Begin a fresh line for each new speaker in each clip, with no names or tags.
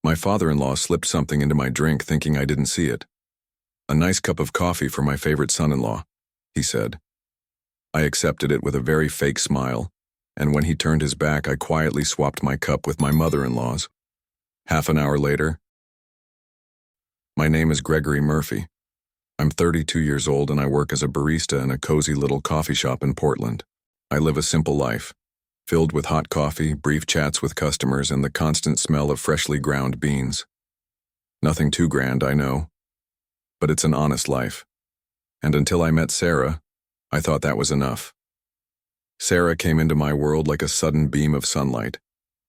My father-in-law slipped something into my drink thinking I didn't see it. "A nice cup of coffee for my favorite son-in-law," he said. I accepted it with a very fake smile, and when he turned his back, I quietly swapped my cup with my mother-in-law's. Half an hour later, "My name is Gregory Murphy. I'm 32 years old and I work as a barista in a cozy little coffee shop in Portland. I live a simple life, filled with hot coffee, brief chats with customers, and the constant smell of freshly ground beans. Nothing too grand, I know, but it's an honest life. And until I met Sarah, I thought that was enough. Sarah came into my world like a sudden beam of sunlight,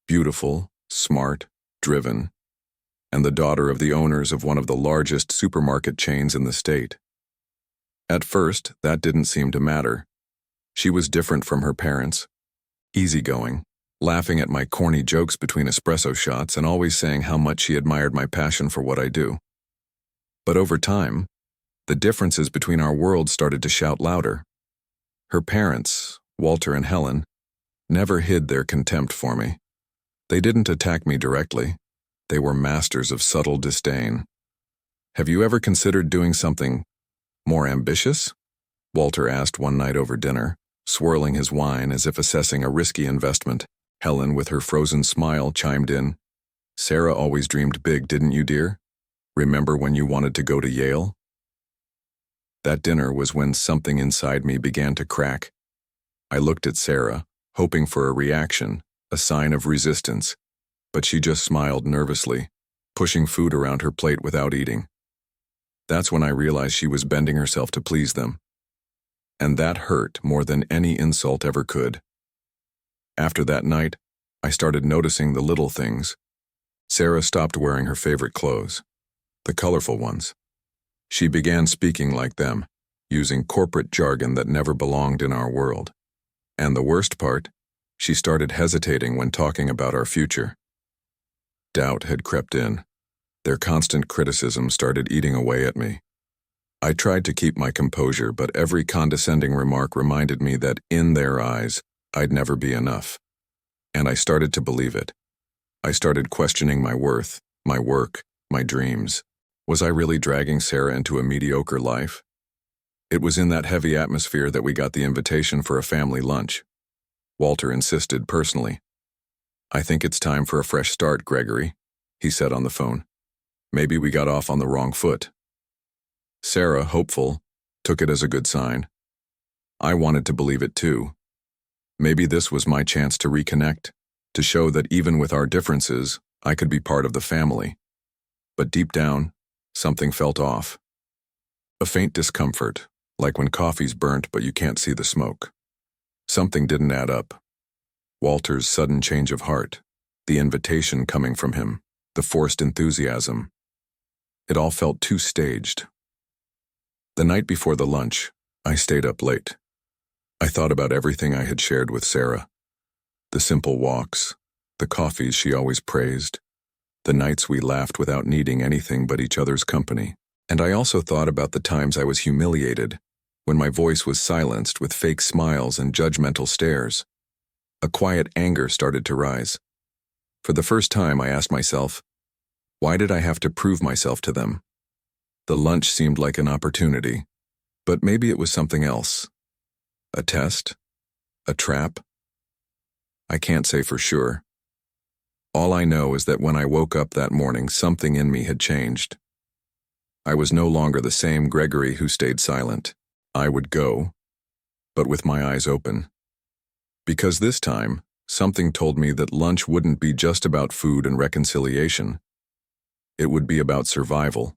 beautiful, smart, driven, and the daughter of the owners of one of the largest supermarket chains in the state. At first, that didn't seem to matter. She was different from her parents, easygoing, laughing at my corny jokes between espresso shots and always saying how much she admired my passion for what I do. But over time, the differences between our worlds started to shout louder. Her parents, Walter and Helen, never hid their contempt for me. They didn't attack me directly. They were masters of subtle disdain. "Have you ever considered doing something more ambitious?" Walter asked one night over dinner, swirling his wine as if assessing a risky investment. Helen, with her frozen smile, chimed in, "Sarah always dreamed big, didn't you, dear? Remember when you wanted to go to Yale?" That dinner was when something inside me began to crack. I looked at Sarah, hoping for a reaction, a sign of resistance, but she just smiled nervously, pushing food around her plate without eating. That's when I realized she was bending herself to please them. And that hurt more than any insult ever could. After that night, I started noticing the little things. Sarah stopped wearing her favorite clothes, the colorful ones. She began speaking like them, using corporate jargon that never belonged in our world. And the worst part, she started hesitating when talking about our future. Doubt had crept in. Their constant criticism started eating away at me. I tried to keep my composure, but every condescending remark reminded me that in their eyes, I'd never be enough. And I started to believe it. I started questioning my worth, my work, my dreams. Was I really dragging Sarah into a mediocre life? It was in that heavy atmosphere that we got the invitation for a family lunch. Walter insisted personally. "I think it's time for a fresh start, Gregory," he said on the phone. "Maybe we got off on the wrong foot." Sarah, hopeful, took it as a good sign. I wanted to believe it too. Maybe this was my chance to reconnect, to show that even with our differences, I could be part of the family. But deep down, something felt off. A faint discomfort, like when coffee's burnt but you can't see the smoke. Something didn't add up. Walter's sudden change of heart, the invitation coming from him, the forced enthusiasm. It all felt too staged. The night before the lunch, I stayed up late. I thought about everything I had shared with Sarah. The simple walks, the coffees she always praised, the nights we laughed without needing anything but each other's company. And I also thought about the times I was humiliated, when my voice was silenced with fake smiles and judgmental stares. A quiet anger started to rise. For the first time, I asked myself, why did I have to prove myself to them? The lunch seemed like an opportunity, but maybe it was something else. A test? A trap? I can't say for sure. All I know is that when I woke up that morning, something in me had changed. I was no longer the same Gregory who stayed silent. I would go, but with my eyes open. Because this time, something told me that lunch wouldn't be just about food and reconciliation. It would be about survival.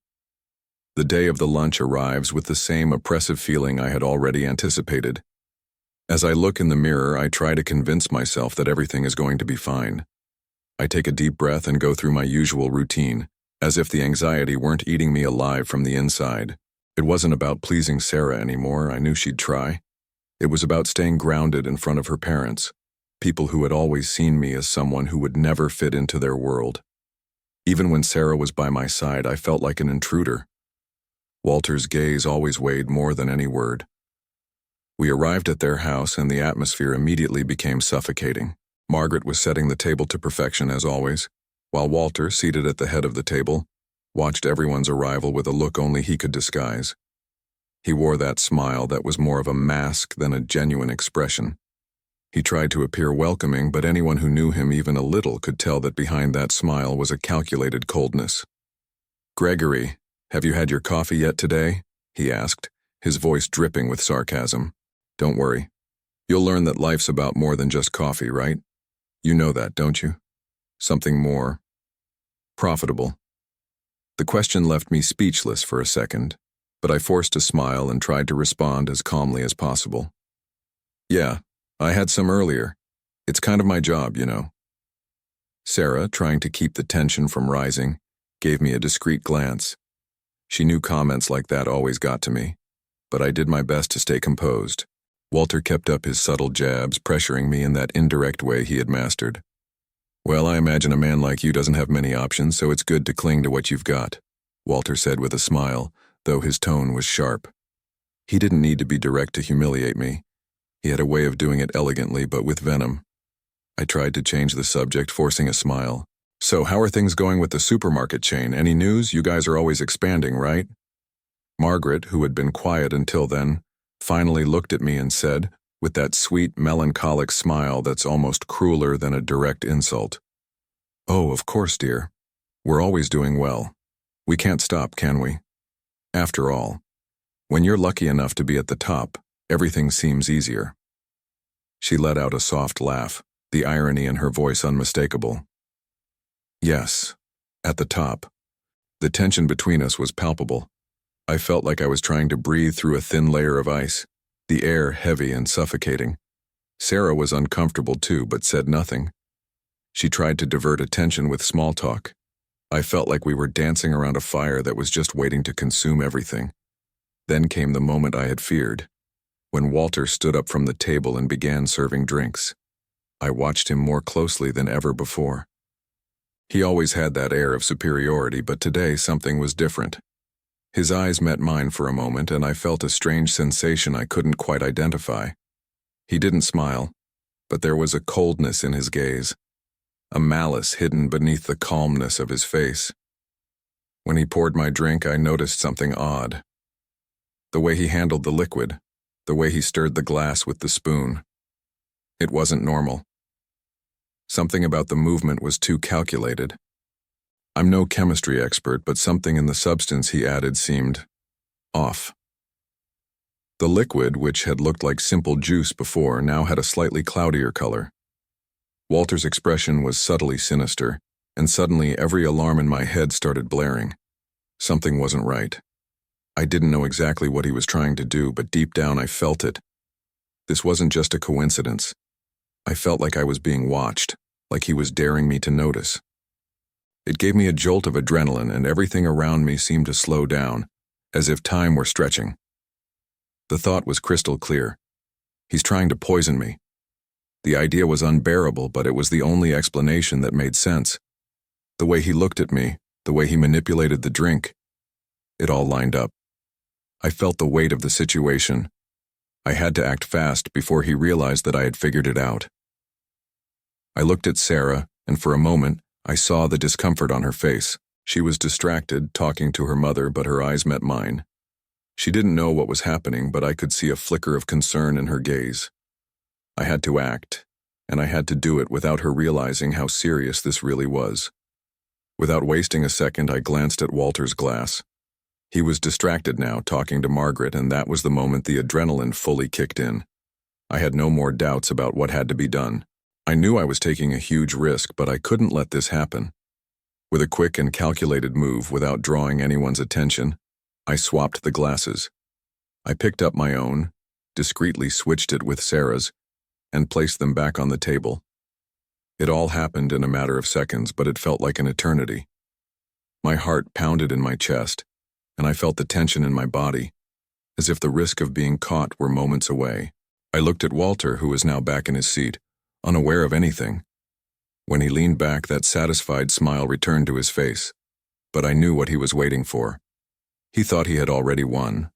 The day of the lunch arrives with the same oppressive feeling I had already anticipated. As I look in the mirror, I try to convince myself that everything is going to be fine. I take a deep breath and go through my usual routine, as if the anxiety weren't eating me alive from the inside. It wasn't about pleasing Sarah anymore. I knew she'd try. It was about staying grounded in front of her parents, people who had always seen me as someone who would never fit into their world. Even when Sarah was by my side, I felt like an intruder. Walter's gaze always weighed more than any word. We arrived at their house and the atmosphere immediately became suffocating. Margaret was setting the table to perfection as always, while Walter, seated at the head of the table, watched everyone's arrival with a look only he could disguise. He wore that smile that was more of a mask than a genuine expression. He tried to appear welcoming, but anyone who knew him even a little could tell that behind that smile was a calculated coldness. "Gregory, have you had your coffee yet today?" he asked, his voice dripping with sarcasm. "Don't worry. You'll learn that life's about more than just coffee, right? You know that, don't you? Something more profitable." The question left me speechless for a second, but I forced a smile and tried to respond as calmly as possible. "Yeah, I had some earlier. It's kind of my job, you know." Sarah, trying to keep the tension from rising, gave me a discreet glance. She knew comments like that always got to me, but I did my best to stay composed. Walter kept up his subtle jabs, pressuring me in that indirect way he had mastered. "Well, I imagine a man like you doesn't have many options, so it's good to cling to what you've got," Walter said with a smile, though his tone was sharp. He didn't need to be direct to humiliate me. He had a way of doing it elegantly, but with venom. I tried to change the subject, forcing a smile. "So, how are things going with the supermarket chain? Any news? You guys are always expanding, right?" Margaret, who had been quiet until then, finally looked at me and said, with that sweet, melancholic smile that's almost crueler than a direct insult, "Oh, of course, dear. We're always doing well. We can't stop, can we? After all, when you're lucky enough to be at the top, everything seems easier." She let out a soft laugh, the irony in her voice unmistakable. Yes, at the top. The tension between us was palpable. I felt like I was trying to breathe through a thin layer of ice, the air heavy and suffocating. Sarah was uncomfortable too, but said nothing. She tried to divert attention with small talk. I felt like we were dancing around a fire that was just waiting to consume everything. Then came the moment I had feared, when Walter stood up from the table and began serving drinks. I watched him more closely than ever before. He always had that air of superiority, but today something was different. His eyes met mine for a moment, and I felt a strange sensation I couldn't quite identify. He didn't smile, but there was a coldness in his gaze, a malice hidden beneath the calmness of his face. When he poured my drink, I noticed something odd. The way he handled the liquid, the way he stirred the glass with the spoon. It wasn't normal. Something about the movement was too calculated. I'm no chemistry expert, but something in the substance he added seemed off. The liquid, which had looked like simple juice before, now had a slightly cloudier color. Walter's expression was subtly sinister, and suddenly every alarm in my head started blaring. Something wasn't right. I didn't know exactly what he was trying to do, but deep down I felt it. This wasn't just a coincidence. I felt like I was being watched, like he was daring me to notice. It gave me a jolt of adrenaline, and everything around me seemed to slow down, as if time were stretching. The thought was crystal clear. He's trying to poison me. The idea was unbearable, but it was the only explanation that made sense. The way he looked at me, the way he manipulated the drink, it all lined up. I felt the weight of the situation. I had to act fast before he realized that I had figured it out. I looked at Sarah, and for a moment, I saw the discomfort on her face. She was distracted, talking to her mother, but her eyes met mine. She didn't know what was happening, but I could see a flicker of concern in her gaze. I had to act, and I had to do it without her realizing how serious this really was. Without wasting a second, I glanced at Walter's glass. He was distracted now, talking to Margaret, and that was the moment the adrenaline fully kicked in. I had no more doubts about what had to be done. I knew I was taking a huge risk, but I couldn't let this happen. With a quick and calculated move, without drawing anyone's attention, I swapped the glasses. I picked up my own, discreetly switched it with Sarah's, and placed them back on the table. It all happened in a matter of seconds, but it felt like an eternity. My heart pounded in my chest, and I felt the tension in my body, as if the risk of being caught were moments away. I looked at Walter, who was now back in his seat, unaware of anything. When he leaned back, that satisfied smile returned to his face, but I knew what he was waiting for. He thought he had already won,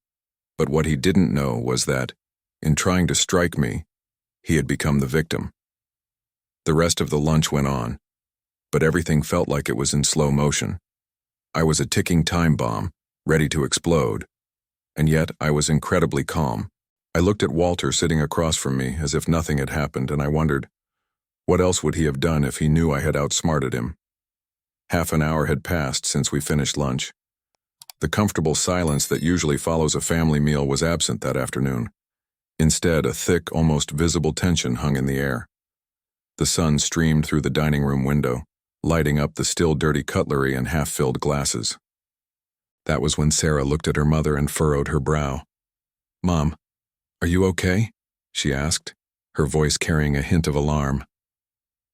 but what he didn't know was that, in trying to strike me, he had become the victim. The rest of the lunch went on. but everything felt like it was in slow motion. I was a ticking time bomb, ready to explode, and yet I was incredibly calm. I looked at Walter sitting across from me as if nothing had happened, and I wondered, what else would he have done if he knew I had outsmarted him? Half an hour had passed since we finished lunch. The comfortable silence that usually follows a family meal was absent that afternoon. Instead, a thick, almost visible tension hung in the air. The sun streamed through the dining room window, lighting up the still dirty cutlery and half-filled glasses. That was when Sarah looked at her mother and furrowed her brow. "Mom, are you okay?" she asked, her voice carrying a hint of alarm.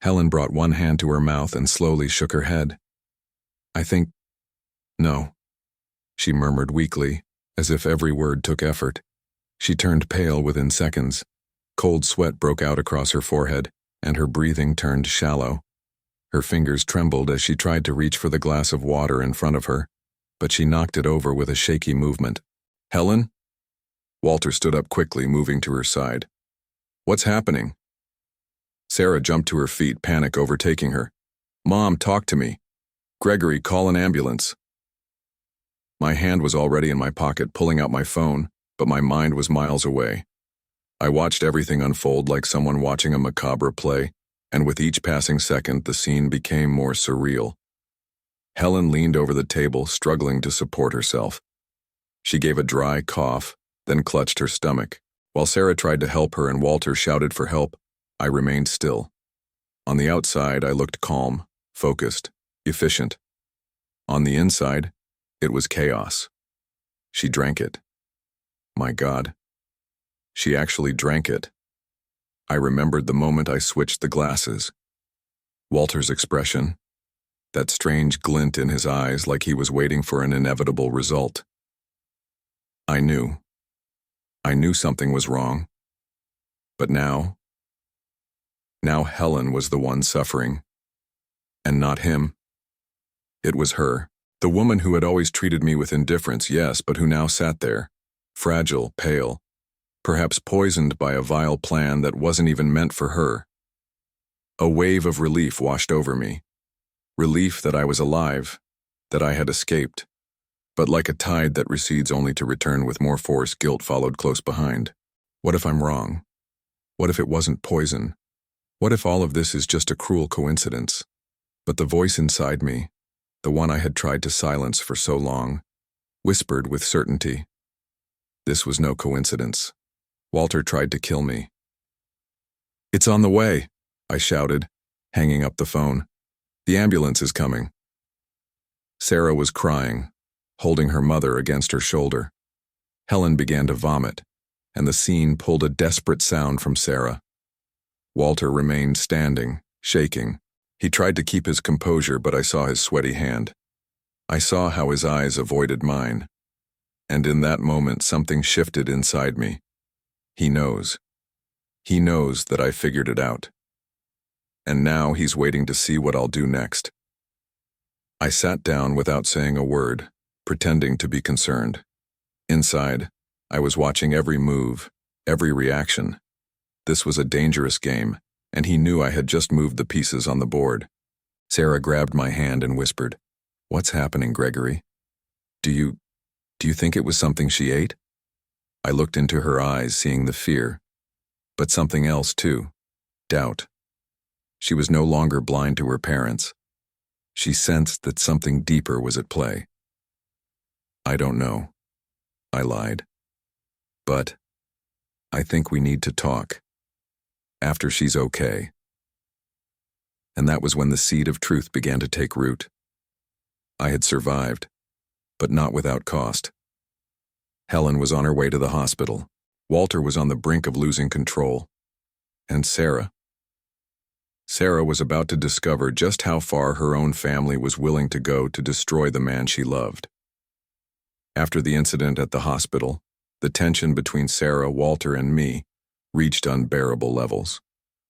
Helen brought one hand to her mouth and slowly shook her head. No," she murmured weakly, as if every word took effort. She turned pale within seconds. Cold sweat broke out across her forehead, and her breathing turned shallow. Her fingers trembled as she tried to reach for the glass of water in front of her, but she knocked it over with a shaky movement. "Helen?" Walter stood up quickly, moving to her side. "What's happening?" Sarah jumped to her feet, panic overtaking her. "Mom, talk to me. Gregory, call an ambulance." My hand was already in my pocket, pulling out my phone, but my mind was miles away. I watched everything unfold like someone watching a macabre play, and with each passing second, the scene became more surreal. Helen leaned over the table, struggling to support herself. She gave a dry cough, then clutched her stomach. While Sarah tried to help her and Walter shouted for help, I remained still. On the outside, I looked calm, focused, efficient. On the inside, it was chaos. She drank it. My God. She actually drank it. I remembered the moment I switched the glasses. Walter's expression, that strange glint in his eyes like he was waiting for an inevitable result. I knew. I knew something was wrong. But now Helen was the one suffering. And not him. It was her, the woman who had always treated me with indifference, yes, but who now sat there, fragile, pale, perhaps poisoned by a vile plan that wasn't even meant for her. A wave of relief washed over me. Relief that I was alive, that I had escaped. But like a tide that recedes only to return with more force, guilt followed close behind. What if I'm wrong? What if it wasn't poison? What if all of this is just a cruel coincidence? But the voice inside me, the one I had tried to silence for so long, whispered with certainty. This was no coincidence. Walter tried to kill me. "It's on the way," I shouted, hanging up the phone. "The ambulance is coming." Sarah was crying, holding her mother against her shoulder. Helen began to vomit, and the scene pulled a desperate sound from Sarah. Walter remained standing, shaking. He tried to keep his composure, but I saw his sweaty hand. I saw how his eyes avoided mine. And in that moment, something shifted inside me. He knows. He knows that I figured it out. And now he's waiting to see what I'll do next. I sat down without saying a word, pretending to be concerned. Inside, I was watching every move, every reaction. This was a dangerous game, and he knew I had just moved the pieces on the board. Sarah grabbed my hand and whispered, "What's happening, Gregory? Do you think it was something she ate?" I looked into her eyes, seeing the fear, but something else too, doubt. She was no longer blind to her parents. She sensed that something deeper was at play. "I don't know," I lied. "But I think we need to talk. After she's okay." And that was when the seed of truth began to take root. I had survived, but not without cost. Helen was on her way to the hospital. Walter was on the brink of losing control. And Sarah was about to discover just how far her own family was willing to go to destroy the man she loved. After the incident at the hospital, the tension between Sarah, Walter, and me reached unbearable levels.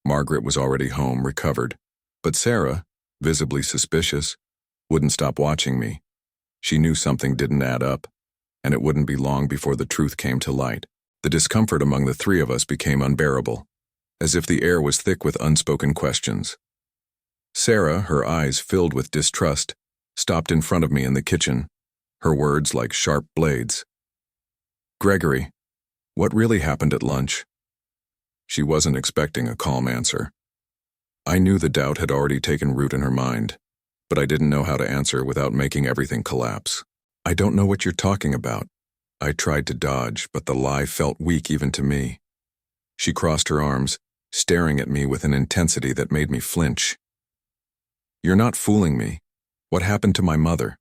Margaret was already home, recovered, but Sarah, visibly suspicious, wouldn't stop watching me. She knew something didn't add up, and it wouldn't be long before the truth came to light. The discomfort among the three of us became unbearable, as if the air was thick with unspoken questions. Sarah, her eyes filled with distrust, stopped in front of me in the kitchen, her words like sharp blades. "Gregory, what really happened at lunch?" She wasn't expecting a calm answer. I knew the doubt had already taken root in her mind, but I didn't know how to answer without making everything collapse. "I don't know what you're talking about." I tried to dodge, but the lie felt weak even to me. She crossed her arms, staring at me with an intensity that made me flinch. "You're not fooling me. What happened to my mother?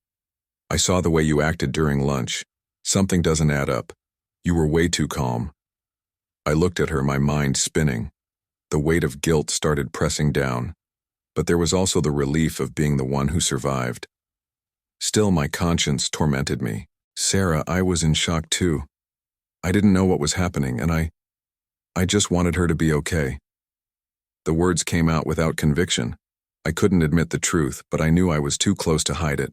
I saw the way you acted during lunch. Something doesn't add up. You were way too calm." I looked at her, my mind spinning. The weight of guilt started pressing down, but there was also the relief of being the one who survived. Still, my conscience tormented me. "Sarah, I was in shock too. I didn't know what was happening, and I just wanted her to be okay." The words came out without conviction. I couldn't admit the truth, but I knew I was too close to hide it.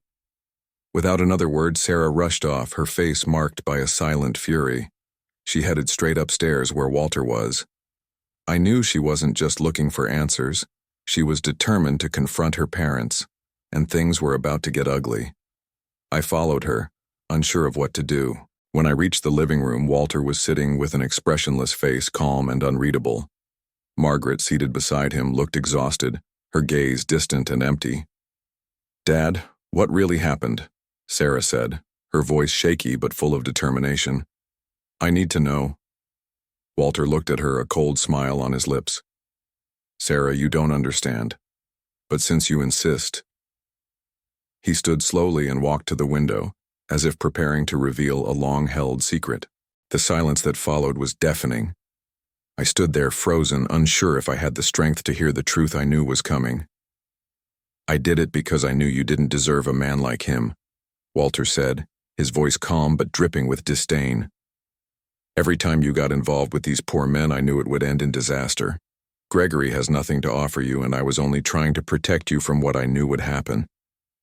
Without another word, Sarah rushed off, her face marked by a silent fury. She headed straight upstairs where Walter was. I knew she wasn't just looking for answers. She was determined to confront her parents, and things were about to get ugly. I followed her, unsure of what to do. When I reached the living room, Walter was sitting with an expressionless face, calm and unreadable. Margaret, seated beside him, looked exhausted, her gaze distant and empty. "Dad, what really happened?" Sarah said, her voice shaky but full of determination. "I need to know." Walter looked at her, a cold smile on his lips. "Sarah, you don't understand. But since you insist..." He stood slowly and walked to the window, as if preparing to reveal a long-held secret. The silence that followed was deafening. I stood there frozen, unsure if I had the strength to hear the truth I knew was coming. "I did it because I knew you didn't deserve a man like him," Walter said, his voice calm but dripping with disdain. "Every time you got involved with these poor men, I knew it would end in disaster. Gregory has nothing to offer you, and I was only trying to protect you from what I knew would happen.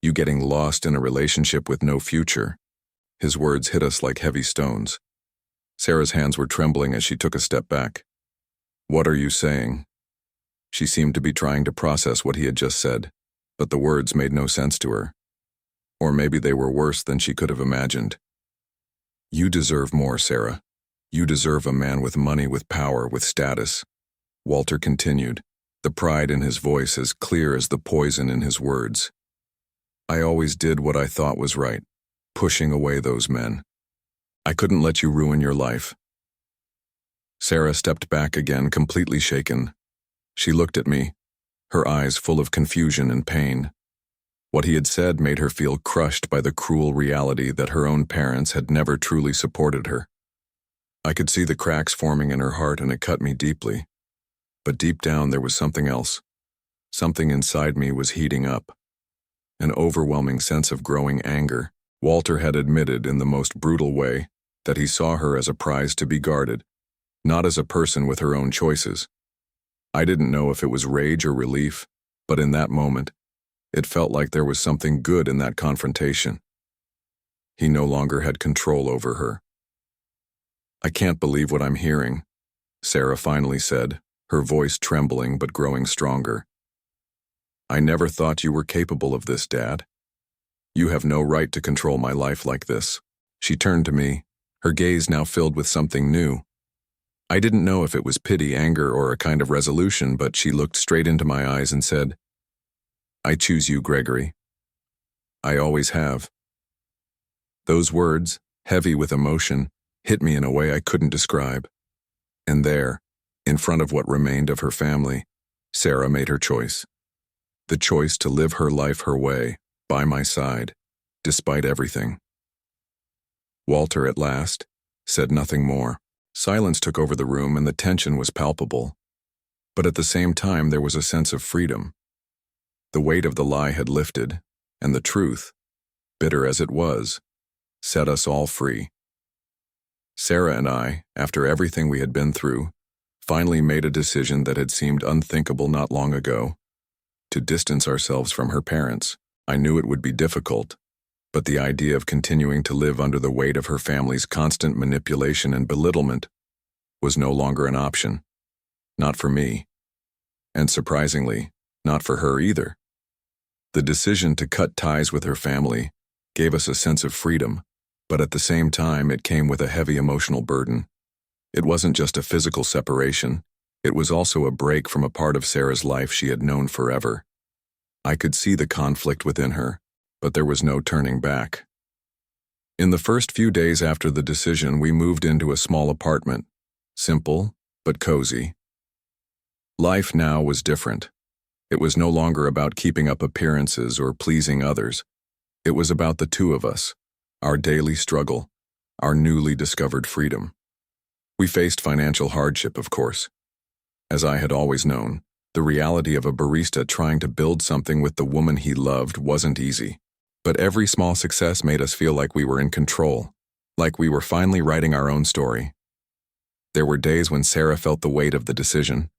You getting lost in a relationship with no future." His words hit us like heavy stones. Sarah's hands were trembling as she took a step back. "What are you saying?" She seemed to be trying to process what he had just said, but the words made no sense to her. Or maybe they were worse than she could have imagined. "You deserve more, Sarah. You deserve a man with money, with power, with status," Walter continued, the pride in his voice as clear as the poison in his words. "I always did what I thought was right, pushing away those men. I couldn't let you ruin your life." Sarah stepped back again, completely shaken. She looked at me, her eyes full of confusion and pain. What he had said made her feel crushed by the cruel reality that her own parents had never truly supported her. I could see the cracks forming in her heart, and it cut me deeply. But deep down there was something else. Something inside me was heating up. An overwhelming sense of growing anger. Walter had admitted in the most brutal way that he saw her as a prize to be guarded, not as a person with her own choices. I didn't know if it was rage or relief, but in that moment, it felt like there was something good in that confrontation. He no longer had control over her. "I can't believe what I'm hearing," Sarah finally said, her voice trembling but growing stronger. "I never thought you were capable of this, Dad. You have no right to control my life like this." She turned to me, her gaze now filled with something new. I didn't know if it was pity, anger, or a kind of resolution, but she looked straight into my eyes and said, "I choose you, Gregory. I always have." Those words, heavy with emotion, hit me in a way I couldn't describe. And there, in front of what remained of her family, Sarah made her choice. The choice to live her life her way, by my side, despite everything. Walter, at last, said nothing more. Silence took over the room and the tension was palpable. But at the same time there was a sense of freedom. The weight of the lie had lifted, and the truth, bitter as it was, set us all free. Sarah and I, after everything we had been through, finally made a decision that had seemed unthinkable not long ago, to distance ourselves from her parents. I knew it would be difficult, but the idea of continuing to live under the weight of her family's constant manipulation and belittlement was no longer an option. Not for me. And surprisingly, not for her either. The decision to cut ties with her family gave us a sense of freedom, but at the same time it came with a heavy emotional burden. It wasn't just a physical separation, it was also a break from a part of Sarah's life she had known forever. I could see the conflict within her, but there was no turning back. In the first few days after the decision, we moved into a small apartment, simple but cozy. Life now was different. It was no longer about keeping up appearances or pleasing others. It was about the two of us, our daily struggle, our newly discovered freedom. We faced financial hardship, of course. As I had always known, the reality of a barista trying to build something with the woman he loved wasn't easy. But every small success made us feel like we were in control, like we were finally writing our own story. There were days when Sarah felt the weight of the decision.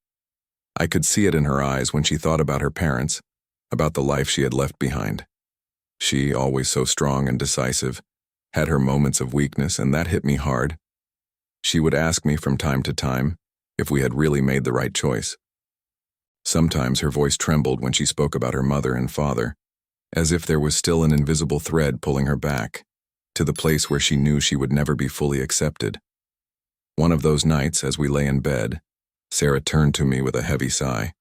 I could see it in her eyes when she thought about her parents, about the life she had left behind. She, always so strong and decisive, had her moments of weakness, and that hit me hard. She would ask me from time to time if we had really made the right choice. Sometimes her voice trembled when she spoke about her mother and father, as if there was still an invisible thread pulling her back, to the place where she knew she would never be fully accepted. One of those nights, as we lay in bed, Sarah turned to me with a heavy sigh.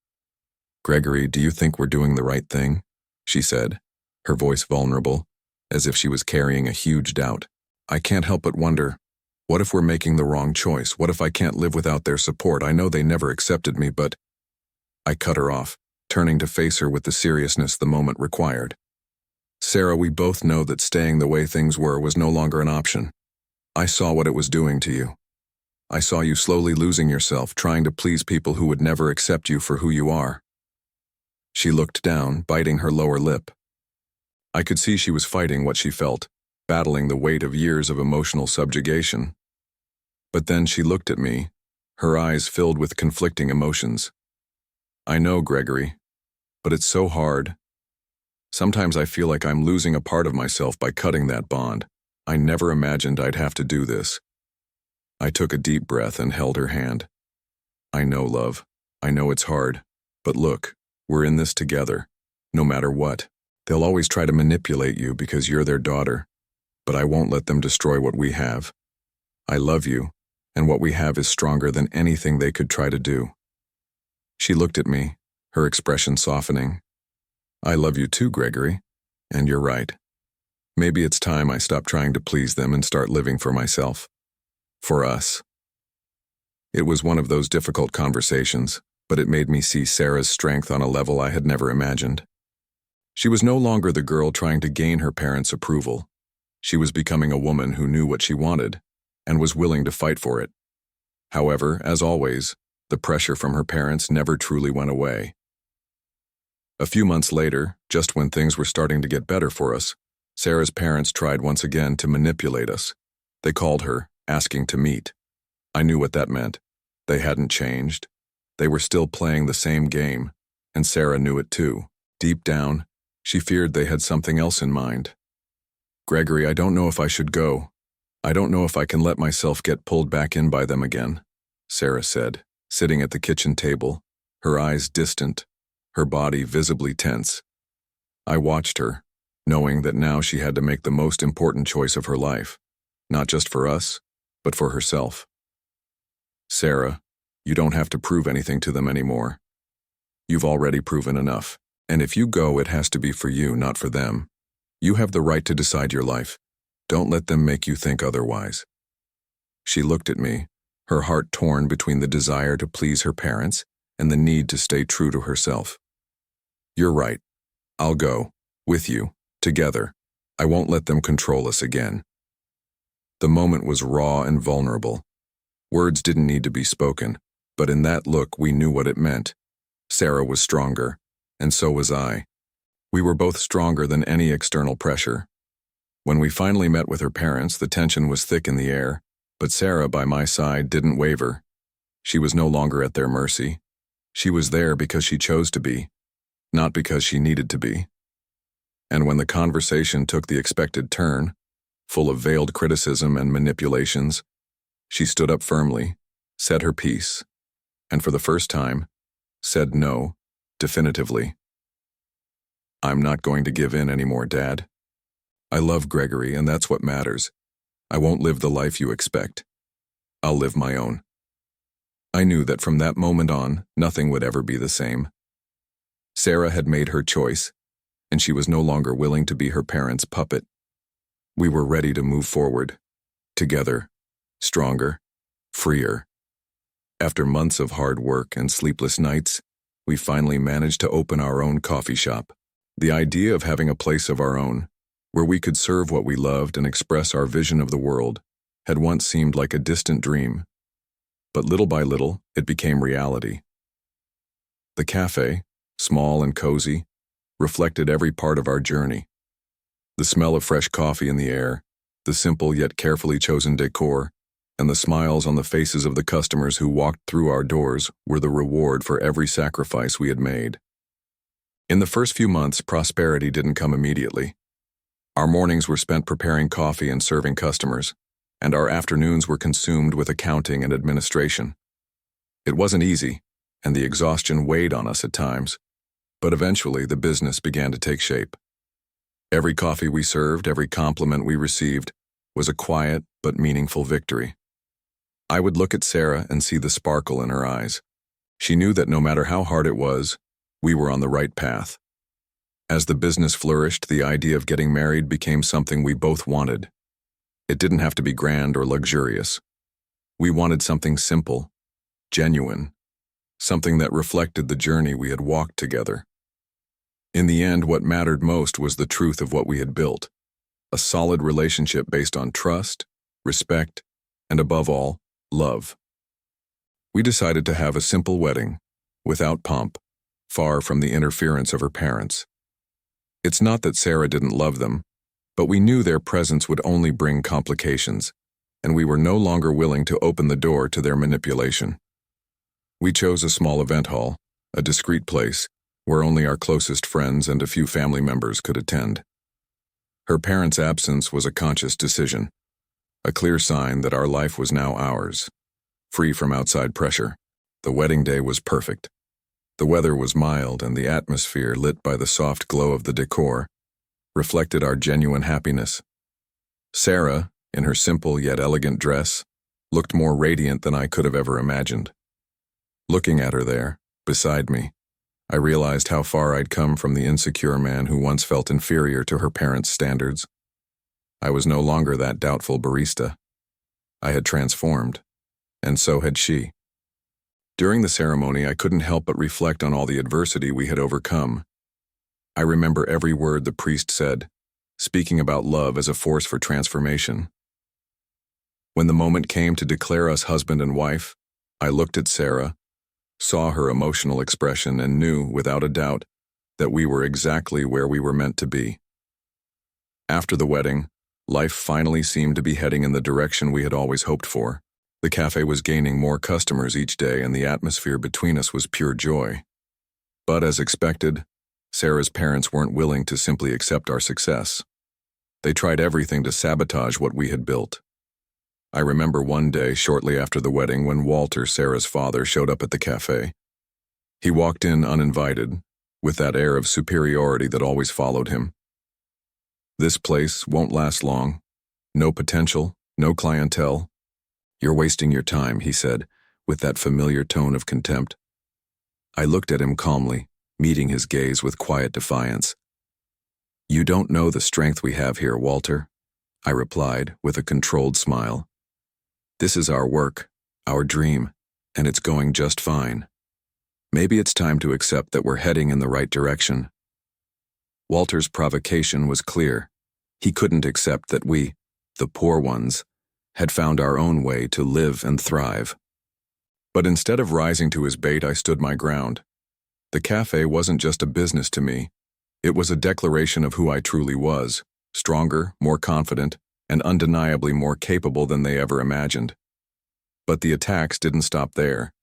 "Gregory, do you think we're doing the right thing?" she said, her voice vulnerable, as if she was carrying a huge doubt. "I can't help but wonder, what if we're making the wrong choice? What if I can't live without their support? I know they never accepted me, but—" I cut her off, turning to face her with the seriousness the moment required. "Sarah, we both know that staying the way things were was no longer an option. I saw what it was doing to you. I saw you slowly losing yourself, trying to please people who would never accept you for who you are." She looked down, biting her lower lip. I could see she was fighting what she felt, battling the weight of years of emotional subjugation. But then she looked at me, her eyes filled with conflicting emotions. "I know, Gregory, but it's so hard. Sometimes I feel like I'm losing a part of myself by cutting that bond. I never imagined I'd have to do this." I took a deep breath and held her hand. "I know, love. I know it's hard. But look, we're in this together, no matter what. They'll always try to manipulate you because you're their daughter, but I won't let them destroy what we have. I love you, and what we have is stronger than anything they could try to do." She looked at me, her expression softening. "I love you too, Gregory, and you're right. Maybe it's time I stop trying to please them and start living for myself. For us." It was one of those difficult conversations, but it made me see Sarah's strength on a level I had never imagined. She was no longer the girl trying to gain her parents' approval. She was becoming a woman who knew what she wanted, and was willing to fight for it. However, as always, the pressure from her parents never truly went away. A few months later, just when things were starting to get better for us, Sarah's parents tried once again to manipulate us. They called her, asking to meet. I knew what that meant. They hadn't changed. They were still playing the same game, and Sarah knew it too. Deep down, she feared they had something else in mind. "Gregory, I don't know if I should go. I don't know if I can let myself get pulled back in by them again," Sarah said, sitting at the kitchen table, her eyes distant, her body visibly tense. I watched her, knowing that now she had to make the most important choice of her life, not just for us, but for herself. "Sarah, you don't have to prove anything to them anymore. You've already proven enough, and if you go, it has to be for you, not for them. You have the right to decide your life. Don't let them make you think otherwise." She looked at me, her heart torn between the desire to please her parents and the need to stay true to herself. "You're right. I'll go, with you, together. I won't let them control us again." The moment was raw and vulnerable. Words didn't need to be spoken, but in that look we knew what it meant. Sarah was stronger, and so was I. We were both stronger than any external pressure. When we finally met with her parents, the tension was thick in the air, but Sarah by my side didn't waver. She was no longer at their mercy. She was there because she chose to be, not because she needed to be. And when the conversation took the expected turn, full of veiled criticism and manipulations, she stood up firmly, said her piece, and for the first time, said no, definitively. I'm not going to give in anymore, Dad. I love Gregory, and that's what matters. I won't live the life you expect. I'll live my own. I knew that from that moment on, nothing would ever be the same. Sarah had made her choice, and she was no longer willing to be her parents' puppet. We were ready to move forward, together, stronger, freer. After months of hard work and sleepless nights, we finally managed to open our own coffee shop. The idea of having a place of our own, where we could serve what we loved and express our vision of the world, had once seemed like a distant dream. But little by little, it became reality. The cafe, small and cozy, reflected every part of our journey. The smell of fresh coffee in the air, the simple yet carefully chosen decor, and the smiles on the faces of the customers who walked through our doors were the reward for every sacrifice we had made. In the first few months, prosperity didn't come immediately. Our mornings were spent preparing coffee and serving customers, and our afternoons were consumed with accounting and administration. It wasn't easy, and the exhaustion weighed on us at times, but eventually the business began to take shape. Every coffee we served, every compliment we received, was a quiet but meaningful victory. I would look at Sarah and see the sparkle in her eyes. She knew that no matter how hard it was, we were on the right path. As the business flourished, the idea of getting married became something we both wanted. It didn't have to be grand or luxurious. We wanted something simple, genuine, something that reflected the journey we had walked together. In the end, what mattered most was the truth of what we had built, a solid relationship based on trust, respect, and above all, love. We decided to have a simple wedding, without pomp, far from the interference of her parents. It's not that Sarah didn't love them, but we knew their presence would only bring complications, and we were no longer willing to open the door to their manipulation. We chose a small event hall, a discreet place, where only our closest friends and a few family members could attend. Her parents' absence was a conscious decision, a clear sign that our life was now ours, free from outside pressure. The wedding day was perfect. The weather was mild, and the atmosphere, lit by the soft glow of the decor, reflected our genuine happiness. Sarah, in her simple yet elegant dress, looked more radiant than I could have ever imagined. Looking at her there, beside me, I realized how far I'd come from the insecure man who once felt inferior to her parents' standards. I was no longer that doubtful barista. I had transformed, and so had she. During the ceremony, I couldn't help but reflect on all the adversity we had overcome. I remember every word the priest said, speaking about love as a force for transformation. When the moment came to declare us husband and wife, I looked at Sarah, saw her emotional expression, and knew, without a doubt, that we were exactly where we were meant to be. After the wedding, life finally seemed to be heading in the direction we had always hoped for. The cafe was gaining more customers each day, and the atmosphere between us was pure joy. But as expected, Sarah's parents weren't willing to simply accept our success. They tried everything to sabotage what we had built. I remember one day shortly after the wedding when Walter, Sarah's father, showed up at the cafe. He walked in uninvited, with that air of superiority that always followed him. "This place won't last long. No potential, no clientele. You're wasting your time," he said, with that familiar tone of contempt. I looked at him calmly, meeting his gaze with quiet defiance. "You don't know the strength we have here, Walter," I replied with a controlled smile. "This is our work, our dream, and it's going just fine. Maybe it's time to accept that we're heading in the right direction." Walter's provocation was clear. He couldn't accept that we, the poor ones, had found our own way to live and thrive. But instead of rising to his bait, I stood my ground. The cafe wasn't just a business to me. It was a declaration of who I truly was, stronger, more confident, and undeniably more capable than they ever imagined. But the attacks didn't stop there.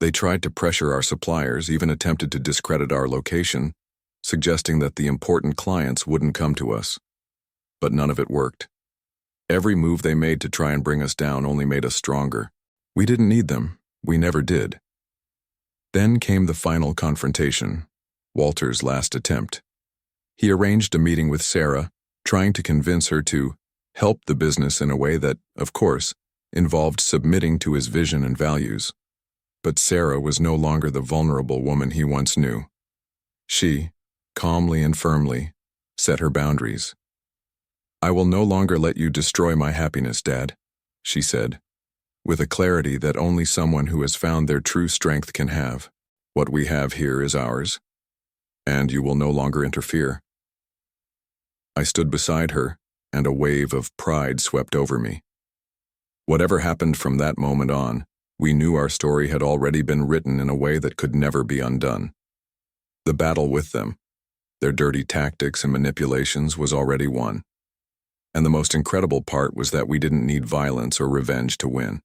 They tried to pressure our suppliers, even attempted to discredit our location, suggesting that the important clients wouldn't come to us. But none of it worked. Every move they made to try and bring us down only made us stronger. We didn't need them. We never did. Then came the final confrontation, Walter's last attempt. He arranged a meeting with Sarah, trying to convince her to help the business in a way that, of course, involved submitting to his vision and values. But Sarah was no longer the vulnerable woman he once knew. She, calmly and firmly, set her boundaries. "I will no longer let you destroy my happiness, Dad," she said, with a clarity that only someone who has found their true strength can have. "What we have here is ours, and you will no longer interfere." I stood beside her, and a wave of pride swept over me. Whatever happened from that moment on, we knew our story had already been written in a way that could never be undone. The battle with them, their dirty tactics and manipulations, was already won. And the most incredible part was that we didn't need violence or revenge to win.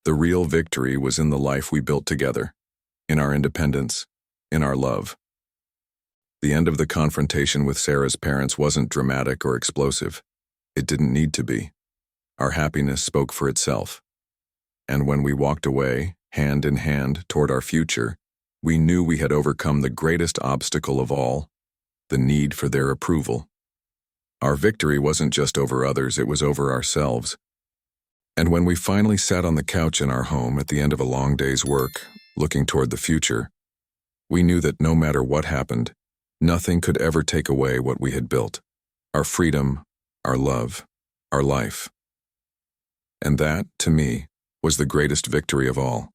The real victory was in the life we built together, in our independence, in our love. The end of the confrontation with Sarah's parents wasn't dramatic or explosive. It didn't need to be. Our happiness spoke for itself. And when we walked away, hand in hand, toward our future, we knew we had overcome the greatest obstacle of all, the need for their approval. Our victory wasn't just over others, it was over ourselves. And when we finally sat on the couch in our home at the end of a long day's work, looking toward the future, we knew that no matter what happened, nothing could ever take away what we had built: our freedom, our love, our life. And that, to me, was the greatest victory of all.